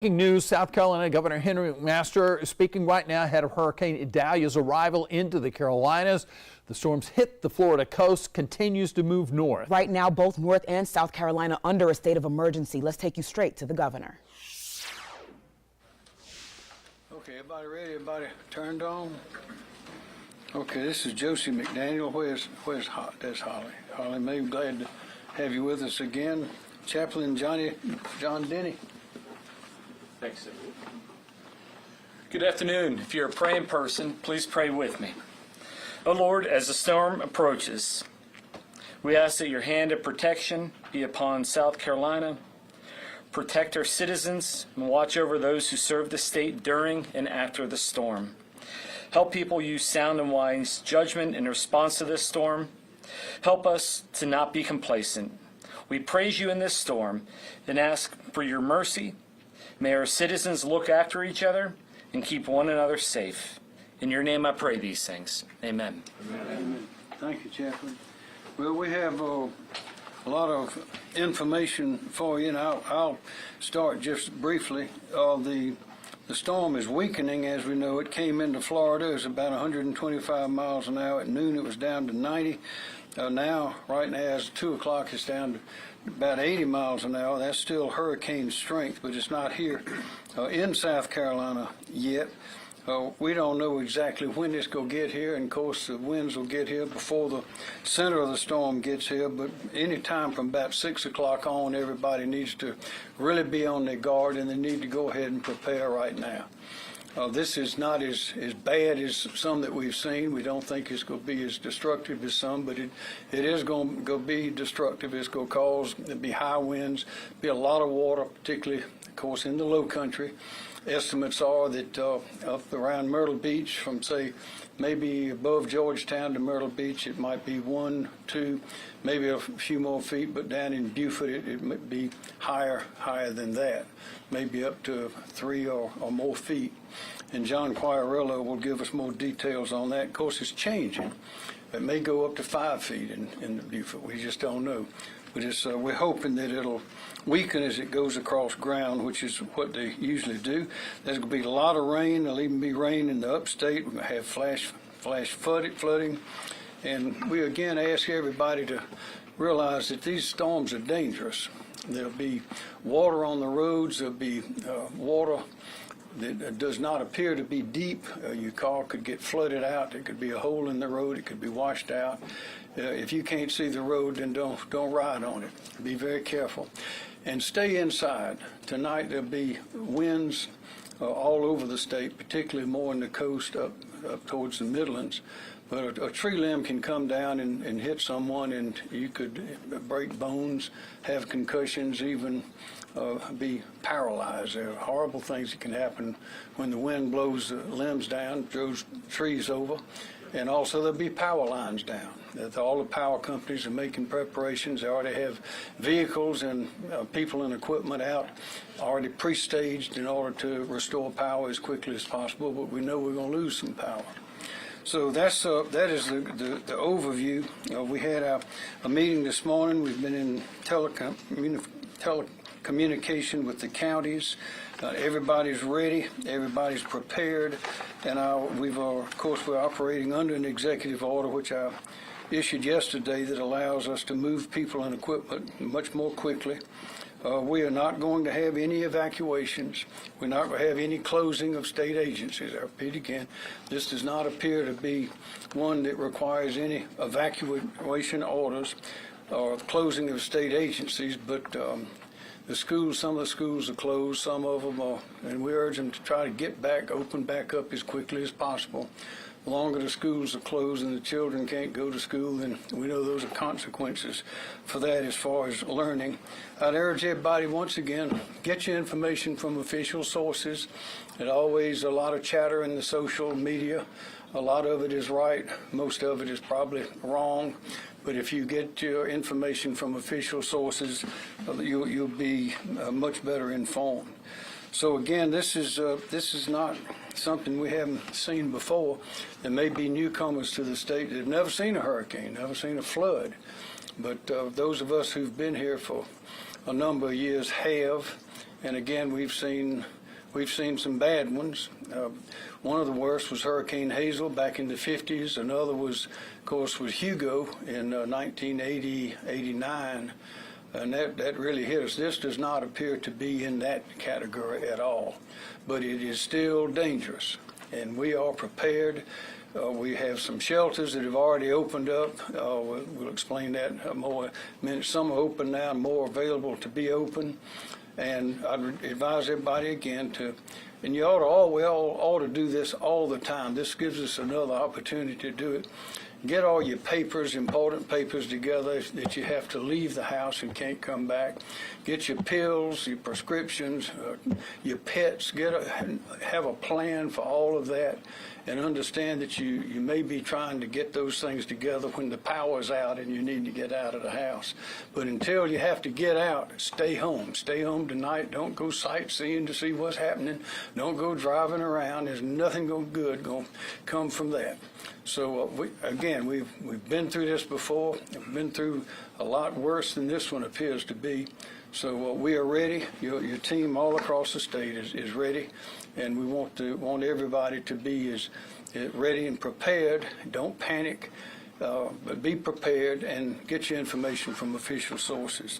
Breaking news, South Carolina Governor Henry McMaster is speaking right now ahead of Hurricane Idalia's arrival into the Carolinas. The storm's hit the Florida coast, continues to move north. Right now, both North and South Carolina under a state of emergency. Let's take you straight to the governor. Okay, everybody ready? Everybody turned on? Okay, this is Josie McDaniel. Where's that's Holly? Holly Mae, glad to have you with us again. Chaplain John Denny. Thanks, sir. Good afternoon. If you're a praying person, please pray with me. Oh Lord, as the storm approaches, we ask that your hand of protection be upon South Carolina. Protect our citizens and watch over those who serve the state during and after the storm. Help people use sound and wise judgment in response to this storm. Help us to not be complacent. We praise you in this storm and ask for your mercy. May our citizens look after each other and keep one another safe. In your name I pray these things. Amen. Amen. Thank you, Chaplain. Well, we have a lot of information for you, and I'll start just briefly. The storm is weakening as we know. It came into Florida. It was about 125 miles an hour. At noon it was down to 90. Now, right now, as 2 o'clock, it's down to about 80 miles an hour. That's still hurricane strength, but it's not here in South Carolina yet. We don't know exactly when it's going to get here, and of course the winds will get here before the center of the storm gets here, but any time from about 6 o'clock on, everybody needs to really be on their guard, and they need to go ahead and prepare right now. This is not as bad as some that we've seen. We don't think it's going to be as destructive as some, but it is going to be destructive. It's going to cause, there'll be high winds, be a lot of water, particularly, of course, in the low country. Estimates are that up around Myrtle Beach, from say maybe above Georgetown to Myrtle Beach, it might be 1, 2, maybe a few more feet, but down in Beaufort it might be higher than that, maybe up to 3 or more feet. And John Quirello will give us more details on that. Of course, it's changing. It may go up to 5 feet in the Beaufort. We just don't know. But it's, we're hoping that it'll weaken as it goes across ground, which is what they usually do. There's going to be a lot of rain. There'll even be rain in the upstate. We're going to have flash flooding. And we again ask everybody to realize that these storms are dangerous. There'll be water on the roads. There'll be water that does not appear to be deep. Your car could get flooded out. There could be a hole in the road. It could be washed out. If you can't see the road, then don't ride on it. Be very careful. And stay inside. Tonight there'll be winds all over the state, particularly more in the coast up towards the Midlands. But a tree limb can come down and hit someone, and you could break bones, have concussions, even be paralyzed. There are horrible things that can happen when the wind blows the limbs down, throws trees over. And also there'll be power lines down. All the power companies are making preparations. They already have vehicles and people and equipment out, already pre-staged in order to restore power as quickly as possible, but we know we're going to lose some power. So that is the overview. We had a meeting this morning. We've been in telecommunication with the counties. Everybody's ready, everybody's prepared, and of course we're operating under an executive order which I issued yesterday that allows us to move people and equipment much more quickly. We are not going to have any evacuations. We're not going to have any closing of state agencies. I repeat again, this does not appear to be one that requires any evacuation orders or closing of state agencies, but the schools, some of the schools are closed, some of them are, and we urge them to try to get back, open back up as quickly as possible. The longer the schools are closed and the children can't go to school, then we know those are consequences for that as far as learning. I'd urge everybody, once again, get your information from official sources. There's always a lot of chatter in the social media. A lot of it is right. Most of it is probably wrong. But if you get your information from official sources, you'll be much better informed. So again, this is not something we haven't seen before. There may be newcomers to the state that have never seen a hurricane, never seen a flood. But those of us who've been here for a number of years have, And again, we've seen some bad ones. One of the worst was Hurricane Hazel back in the 50s. Another was, of course, was Hugo in 1980-89. And that really hit us. This does not appear to be in that category at all, but it is still dangerous, and we are prepared. We have some shelters that have already opened up. We'll explain that more in a minute. Some are open now, more available to be open. And I'd advise everybody again and you ought to do this all the time. This gives us another opportunity to do it. Get all your papers, important papers together that you have to leave the house and can't come back. Get your pills, your prescriptions, your pets. Have a plan for all of that, and understand that you may be trying to get those things together when the power's out and you need to get out of the house. But until you have to get out, stay home. Stay home tonight. Don't go sightseeing to see what's happening. Don't go driving around. There's nothing good going to come from that. So we've been through this before. We've been through a lot worse than this one appears to be. So we are ready. Your team all across the state is ready, and we want everybody to be as ready and prepared. Don't panic, but be prepared and get your information from official sources.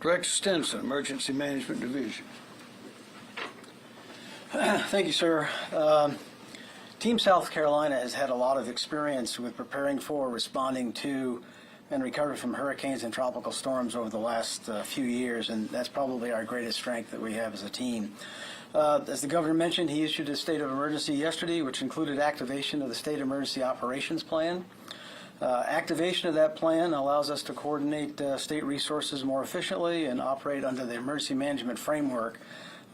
Director Stinson, Emergency Management Division. Thank you, sir. Team South Carolina has had a lot of experience with preparing for, responding to, and recovering from hurricanes and tropical storms over the last few years, and that's probably our greatest strength that we have as a team. As the governor mentioned, he issued a state of emergency yesterday, which included activation of the State Emergency Operations Plan. Activation of that plan allows us to coordinate state resources more efficiently and operate under the emergency management framework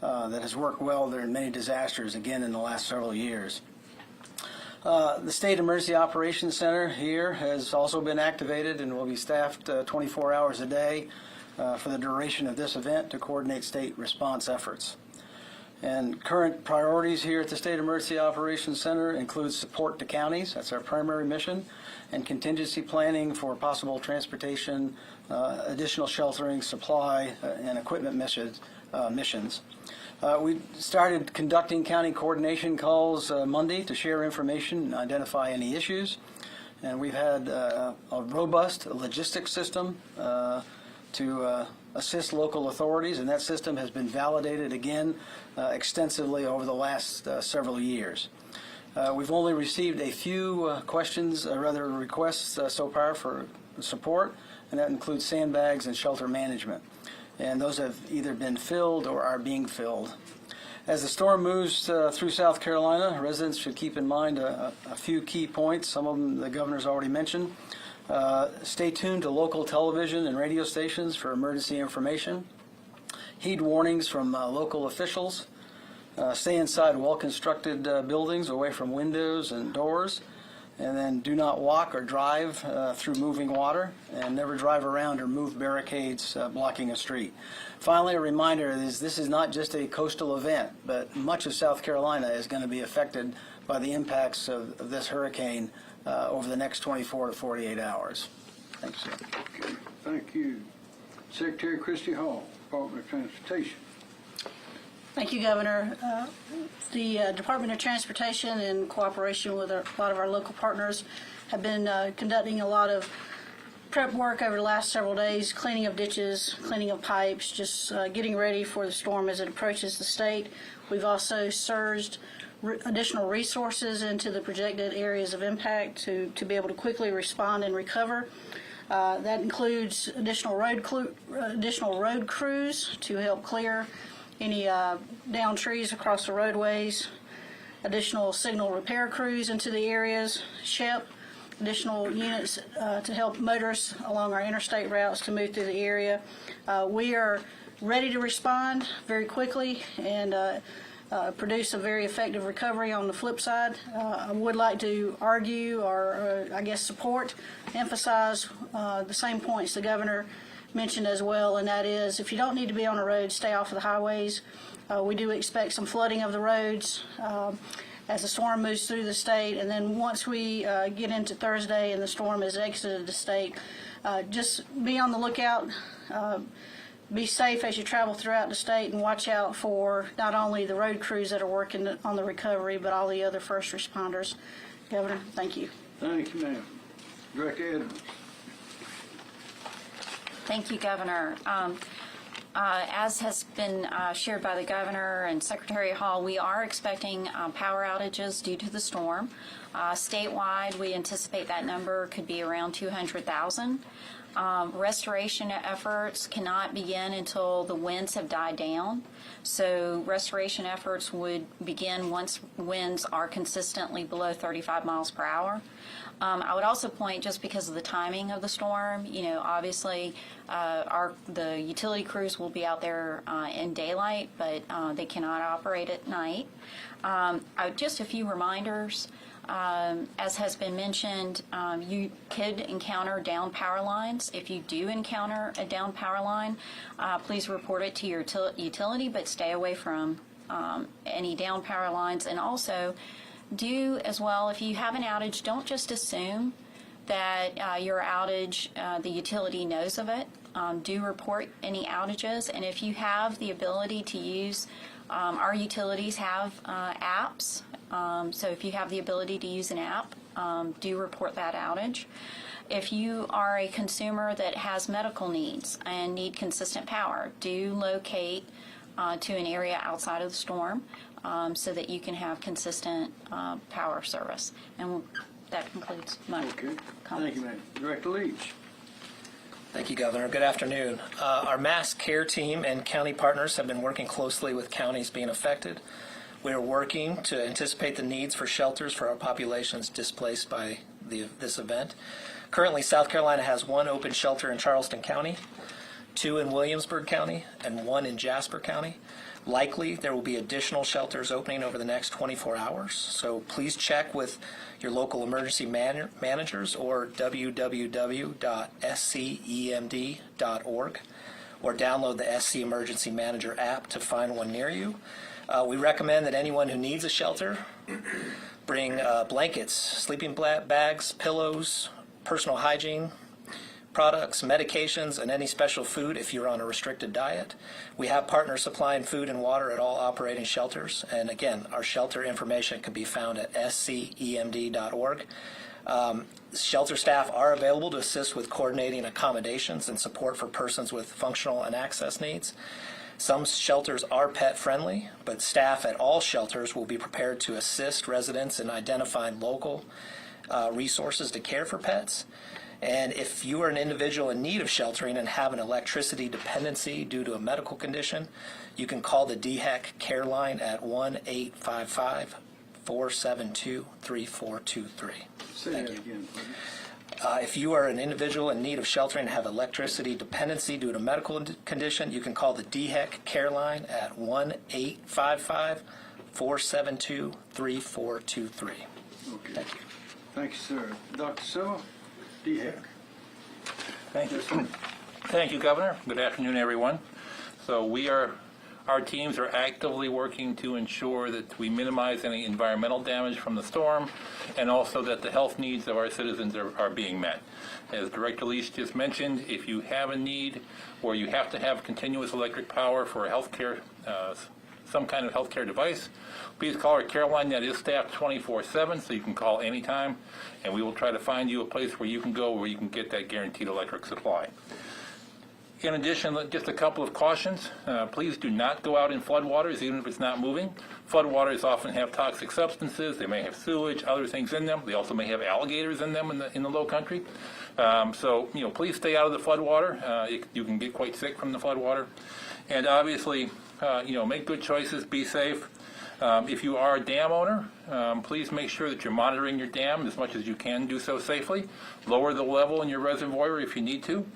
that has worked well during many disasters, again, in the last several years. The State Emergency Operations Center here has also been activated and will be staffed 24 hours a day for the duration of this event to coordinate state response efforts. And current priorities here at the State Emergency Operations Center include support to counties, that's our primary mission, and contingency planning for possible transportation, additional sheltering, supply, and equipment missions. We started conducting county coordination calls Monday to share information and identify any issues. And we've had a robust logistics system to assist local authorities, and that system has been validated again extensively over the last several years. We've only received a few requests so far for support, and that includes sandbags and shelter management. And those have either been filled or are being filled. As the storm moves through South Carolina, residents should keep in mind a few key points. Some of them the governor's already mentioned. Stay tuned to local television and radio stations for emergency information. Heed warnings from local officials. Stay inside well-constructed buildings away from windows and doors. And then do not walk or drive through moving water, and never drive around or move barricades blocking a street. Finally, a reminder is this is not just a coastal event, but much of South Carolina is going to be affected by the impacts of this hurricane over the next 24 to 48 hours. Thanks, sir. Okay, thank you. Secretary Christy Hall, Department of Transportation. Thank you, Governor. The Department of Transportation, in cooperation with a lot of our local partners, have been conducting a lot of prep work over the last several days, cleaning of ditches, cleaning of pipes, just getting ready for the storm as it approaches the state. We've also surged additional resources into the projected areas of impact to be able to quickly respond and recover. That includes additional road crews to help clear any downed trees across the roadways, additional signal repair crews into the areas, SHEP, additional units to help motorists along our interstate routes to move through the area. We are ready to respond very quickly and produce a very effective recovery on the flip side. I would like to argue or I guess support, emphasize the same points the governor mentioned as well, and that is if you don't need to be on the road, stay off of the highways. We do expect some flooding of the roads as the storm moves through the state, and then once we get into Thursday and the storm has exited the state, just be on the lookout. be safe as you travel throughout the state and watch out for not only the road crews that are working on the recovery, but all the other first responders. Governor, thank you. Thank you, ma'am. Director Edwards. Thank you, Governor. As has been shared by the Governor and Secretary Hall, we are expecting power outages due to the storm. Statewide, we anticipate that number could be around 200,000. Restoration efforts cannot begin until the winds have died down. So restoration efforts would begin once winds are consistently below 35 miles per hour. I would also point, just because of the timing of the storm, obviously the utility crews will be out there in daylight, but they cannot operate at night. Just a few reminders. As has been mentioned, you could encounter down power lines. If you do encounter a down power line, please report it to your utility, but stay away from any down power lines. And also, do as well, if you have an outage, don't just assume that your outage, the utility knows of it. Do report any outages, and if you have the ability to use, our utilities have apps. So if you have the ability to use an app, do report that outage. If you are a consumer that has medical needs and need consistent power, do locate to an area outside of the storm so that you can have consistent power service. And that concludes my comments. Thank you, ma'am. Director Leach. Thank you, Governor. Good afternoon. Our mass care team and county partners have been working closely with counties being affected. We are working to anticipate the needs for shelters for our populations displaced by this event. Currently, South Carolina has 1 open shelter in Charleston County, 2 in Williamsburg County, and 1 in Jasper County. Likely, there will be additional shelters opening over the next 24 hours, so please check with your local emergency managers or www.scemd.org or download the SC Emergency Manager app to find one near you. We recommend that anyone who needs a shelter bring blankets, sleeping bags, pillows, personal hygiene products, medications, and any special food if you're on a restricted diet. We have partners supplying food and water at all operating shelters. And again, our shelter information can be found at scemd.org. Shelter staff are available to assist with coordinating accommodations and support for persons with functional and access needs. Some shelters are pet friendly, but staff at all shelters will be prepared to assist residents in identifying local resources to care for pets. And if you are an individual in need of sheltering and have an electricity dependency due to a medical condition, you can call the DHEC care line at 1-855-472-3423. Say that again, please. If you are an individual in need of sheltering and have electricity dependency due to a medical condition, you can call the DHEC care line at 1-855-472-3423. Okay. Thank you. Thank you, sir. Dr. Siller, DHEC. Thank you. Thank you, Governor. Good afternoon, everyone. So our teams are actively working to ensure that we minimize any environmental damage from the storm and also that the health needs of our citizens are being met. As Director Leach just mentioned, if you have a need or you have to have continuous electric power for a healthcare, some kind of healthcare device, please call our care line that is staffed 24/7, so you can call anytime, and we will try to find you a place where you can go where you can get that guaranteed electric supply. In addition, just a couple of cautions. Please do not go out in floodwaters, even if it's not moving. Floodwaters often have toxic substances. They may have sewage, other things in them. They also may have alligators in them in the low country. So, please stay out of the floodwater. You can get quite sick from the floodwater. And obviously, make good choices, be safe. If you are a dam owner, please make sure that you're monitoring your dam as much as you can do so safely. Lower the level in your reservoir if you need to.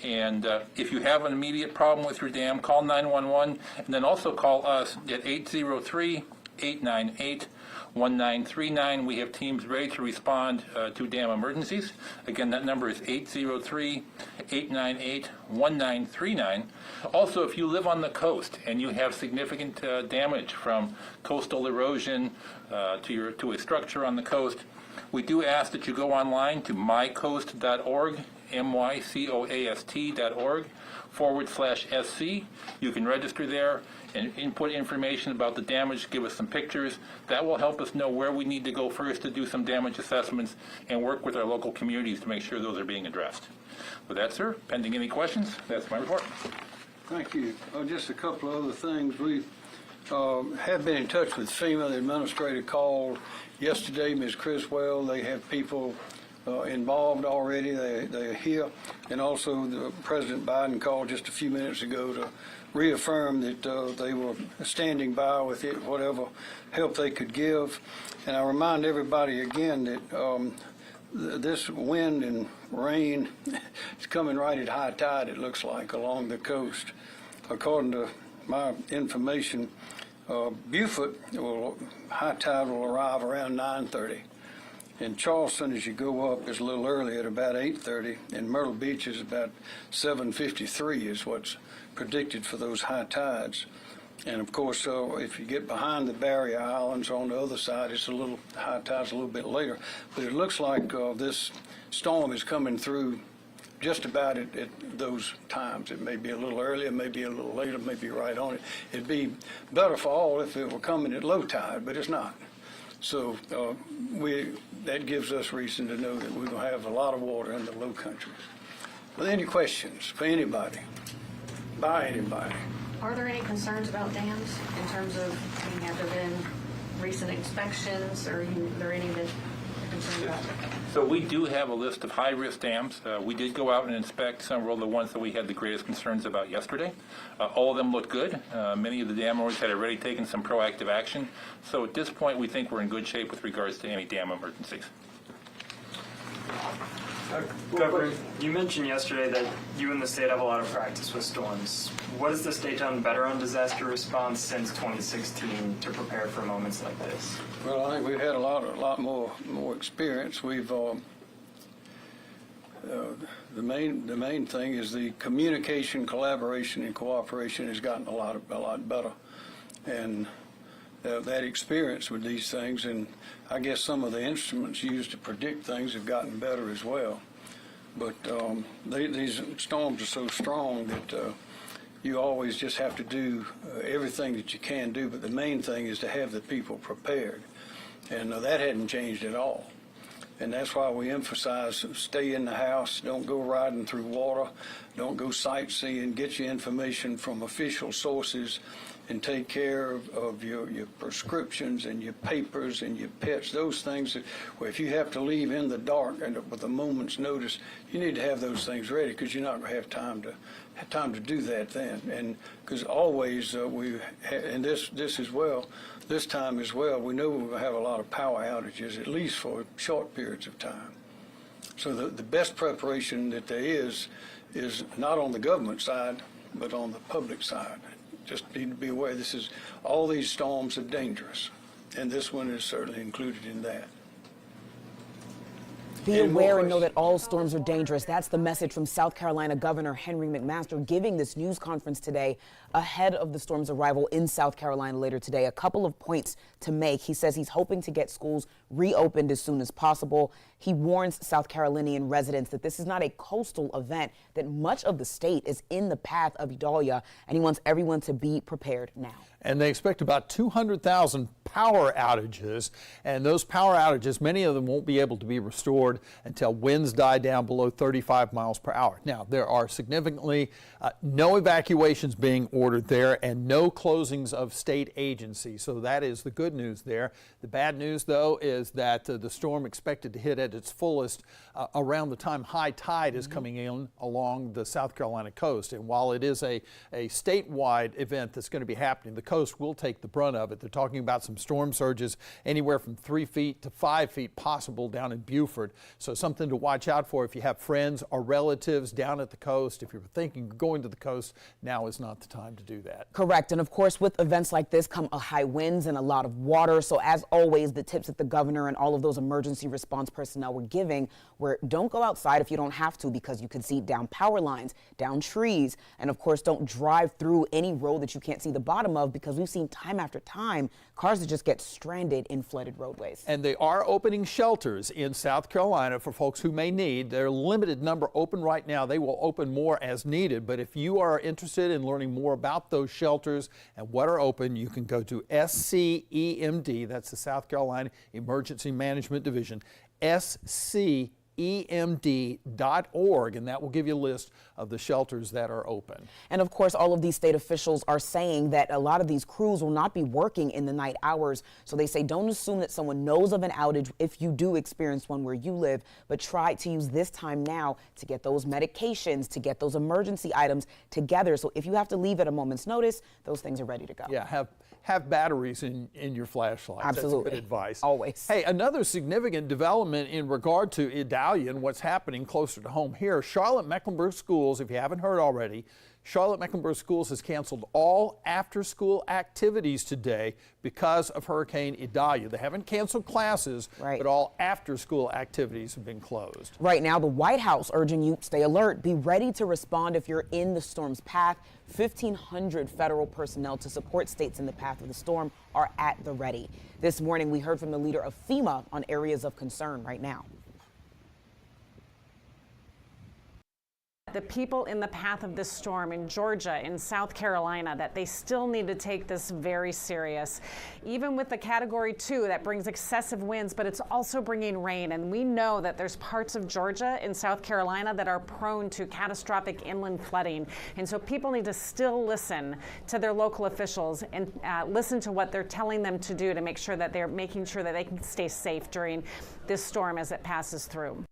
And if you have an immediate problem with your dam, call 911 and then also call us at 803-898-1939. We have teams ready to respond to dam emergencies. Again, that number is 803-898-1939. Also, if you live on the coast and you have significant damage from coastal erosion to a structure on the coast, we do ask that you go online to mycoast.org mycoast.org/SC. You can register there and input information about the damage, give us some pictures. That will help us know where we need to go first to do some damage assessments and work with our local communities to make sure those are being addressed. With that, sir, pending any questions, that's my report. Thank you. Just a couple of other things. We have been in touch with FEMA. The administrator called yesterday, Ms. Criswell. They have people involved already. They're here. And also, President Biden called just a few minutes ago to reaffirm that they were standing by with it, whatever help they could give. And I remind everybody again that this wind and rain is coming right at high tide, it looks like, along the coast. According to my information, Beaufort, high tide will arrive around 9:30. In Charleston, as you go up, is a little early at about 8:30, and Myrtle Beach is about 7:53 is what's predicted for those high tides. And of course, if you get behind the barrier islands on the other side, it's high tide's a little bit later. But it looks like this storm is coming through just about at those times. It may be a little earlier, it may be a little later, maybe right on it. It'd be better for all if it were coming at low tide, but it's not. So that gives us reason to know that we're going to have a lot of water in the low country. Are there any questions for anybody? By anybody? Are there any concerns about dams in terms of, have there been recent inspections, or are there any that you're concerned about? So we do have a list of high-risk dams. We did go out and inspect several of the ones that we had the greatest concerns about yesterday. All of them look good. Many of the dam owners had already taken some proactive action. So at this point, we think we're in good shape with regards to any dam emergencies. Governor, you mentioned yesterday that you and the state have a lot of practice with storms. What has the state done better on disaster response since 2016 to prepare for moments like this? Well, I think we've had a lot more experience. We've the main thing is the communication, collaboration, and cooperation has gotten a lot better, and that experience with these things, and I guess some of the instruments used to predict things have gotten better as well. But these storms are so strong that you always just have to do everything that you can do, but the main thing is to have the people prepared. And that hadn't changed at all. And that's why we emphasize stay in the house, don't go riding through water, don't go sightseeing, get your information from official sources, and take care of your prescriptions and your papers and your pets, those things that, well, if you have to leave in the dark and with a moment's notice, you need to have those things ready, because you're not going to have time to do that then. And because always and this time as well, we know we're going to have a lot of power outages, at least for short periods of time. So the best preparation that there is not on the government side, but on the public side. Just need to be aware all these storms are dangerous, and this one is certainly included in that. Be aware and know that all storms are dangerous. That's the message from South Carolina Governor Henry McMaster giving this news conference today ahead of the storm's arrival in South Carolina later today. A couple of points to make. He says he's hoping to get schools reopened as soon as possible. He warns South Carolinian residents that this is not a coastal event, that much of the state is in the path of Idalia, and he wants everyone to be prepared now. And they expect about 200,000 power outages, and those power outages, many of them won't be able to be restored until winds die down below 35 miles per hour. Now, there are significantly no evacuations being ordered there and no closings of state agencies, so that is the good news there. The bad news, though, is that the storm expected to hit at its fullest around the time high tide is coming in along the South Carolina coast. And while it is a statewide event that's going to be happening, the coast will take the brunt of it. They're talking about some storm surges anywhere from 3 feet to 5 feet possible down in Beaufort. So something to watch out for if you have friends or relatives down at the coast. If you're thinking of going to the coast, now is not the time to do that. Correct. And of course, with events like this come high winds and a lot of water. So as always, the tips that the governor and all of those emergency response personnel were giving were don't go outside if you don't have to, because you could see down power lines, down trees, and of course, don't drive through any road that you can't see the bottom of, because we've seen time after time cars that just get stranded in flooded roadways. And they are opening shelters in South Carolina for folks who may need. There are a limited number open right now. They will open more as needed. But if you are interested in learning more about those shelters and what are open, you can go to SCEMD, that's the South Carolina Emergency Management Division, SCEMD.org, and that will give you a list of the shelters that are open. And of course, all of these state officials are saying that a lot of these crews will not be working in the night hours. So they say don't assume that someone knows of an outage if you do experience one where you live, but try to use this time now to get those medications, to get those emergency items together. So if you have to leave at a moment's notice, those things are ready to go. Yeah, have batteries in your flashlights. Absolutely. That's good advice. Always. Hey, another significant development in regard to Idalia and what's happening closer to home here. Charlotte-Mecklenburg Schools, if you haven't heard already, Charlotte-Mecklenburg Schools has canceled all after-school activities today because of Hurricane Idalia. They haven't canceled classes, but all after-school activities have been closed. Right now, the White House urging you stay alert. Be ready to respond if you're in the storm's path. 1,500 federal personnel to support states in the path of the storm are at the ready. This morning, we heard from the leader of FEMA on areas of concern right now. The people in the path of this storm in Georgia, in South Carolina, that they still need to take this very serious. Even with the Category 2, that brings excessive winds, but it's also bringing rain. And we know that there's parts of Georgia and South Carolina that are prone to catastrophic inland flooding. And so people need to still listen to their local officials and listen to what they're telling them to do to make sure that they're making sure that they can stay safe during this storm as it passes through.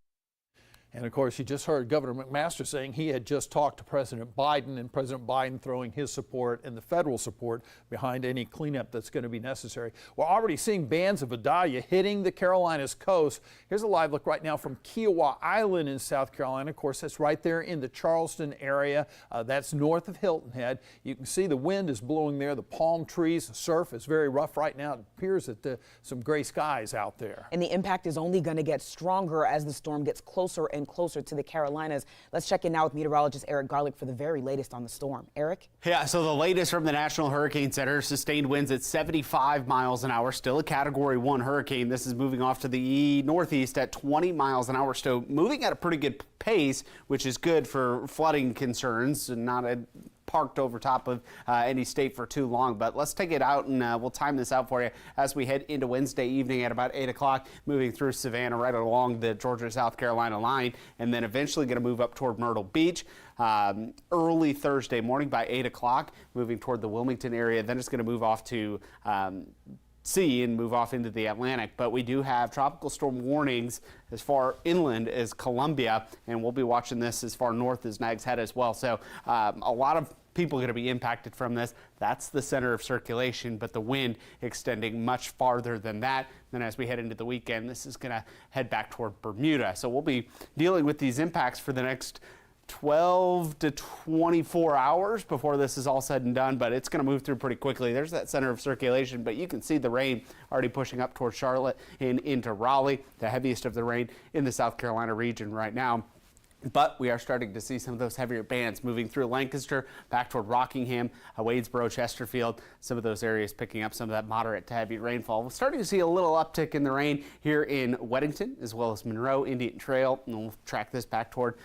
And of course, you just heard Governor McMaster saying he had just talked to President Biden, and President Biden throwing his support and the federal support behind any cleanup that's going to be necessary. We're already seeing bands of Idalia hitting the Carolinas coast. Here's a live look right now from Kiowa Island in South Carolina. Of course, that's right there in the Charleston area. That's north of Hilton Head. You can see the wind is blowing there, the palm trees, the surf is very rough right now. It appears that some gray skies out there. And the impact is only going to get stronger as the storm gets closer and closer to the Carolinas. Let's check in now with meteorologist Eric Garlick for the very latest on the storm. Eric? Yeah, so the latest from the National Hurricane Center, sustained winds at 75 miles an hour, still a Category 1 hurricane. This is moving off to the northeast at 20 miles an hour, so moving at a pretty good pace, which is good for flooding concerns and not parked over top of any state for too long. But let's take it out and we'll time this out for you as we head into Wednesday evening at about 8 o'clock, moving through Savannah right along the Georgia-South Carolina line, and then eventually going to move up toward Myrtle Beach early Thursday morning by 8 o'clock, moving toward the Wilmington area. Then it's going to move off to sea and move off into the Atlantic. But we do have tropical storm warnings as far inland as Columbia, and we'll be watching this as far north as Nags Head as well. So a lot of people are going to be impacted from this. That's the center of circulation, but the wind extending much farther than that. Then as we head into the weekend, this is going to head back toward Bermuda. So we'll be dealing with these impacts for the next 12 to 24 hours before this is all said and done, but it's going to move through pretty quickly. There's that center of circulation, but you can see the rain already pushing up towards Charlotte and into Raleigh, the heaviest of the rain in the South Carolina region right now. But we are starting to see some of those heavier bands moving through Lancaster, back toward Rockingham, Wadesboro, Chesterfield, some of those areas picking up some of that moderate to heavy rainfall. We're starting to see a little uptick in the rain here in Weddington, as well as Monroe, Indian Trail, and we'll track this back toward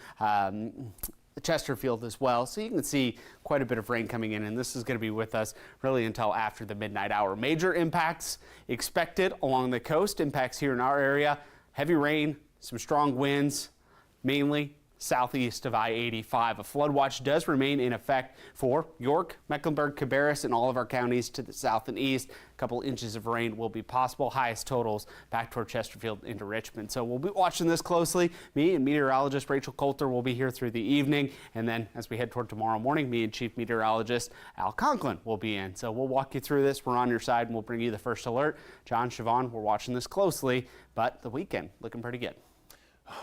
Chesterfield as well. So you can see quite a bit of rain coming in, and this is going to be with us really until after the midnight hour. Major impacts expected along the coast, impacts here in our area, heavy rain, some strong winds, mainly southeast of I-85. A flood watch does remain in effect for York, Mecklenburg, Cabarrus, and all of our counties to the south and east. A couple inches of rain will be possible. Highest totals back toward Chesterfield into Richmond. So we'll be watching this closely. Me and meteorologist Rachel Coulter will be here through the evening. And then as we head toward tomorrow morning, me and Chief Meteorologist Al Conklin will be in. So we'll walk you through this. We're on your side and we'll bring you the first alert. John, Siobhan, we're watching this closely, but the weekend looking pretty good.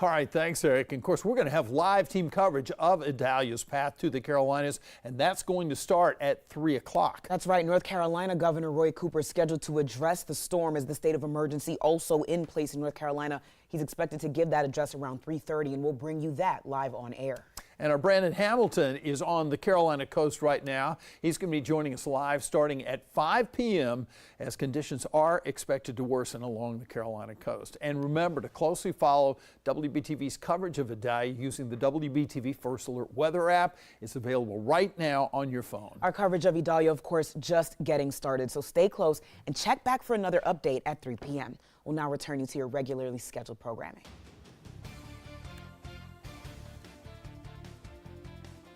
All right, thanks, Eric. And of course, we're going to have live team coverage of Idalia's path to the Carolinas, and that's going to start at 3 o'clock. That's right. North Carolina Governor Roy Cooper is scheduled to address the storm as the state of emergency also in place in North Carolina. He's expected to give that address around 3:30, and we'll bring you that live on air. And our Brandon Hamilton is on the Carolina coast right now. He's going to be joining us live starting at 5 p.m. as conditions are expected to worsen along the Carolina coast. And remember to closely follow WBTV's coverage of Idalia using the WBTV First Alert weather app. It's available right now on your phone. Our coverage of Idalia, of course, just getting started, so stay close and check back for another update at 3 p.m. We'll now return you to your regularly scheduled programming.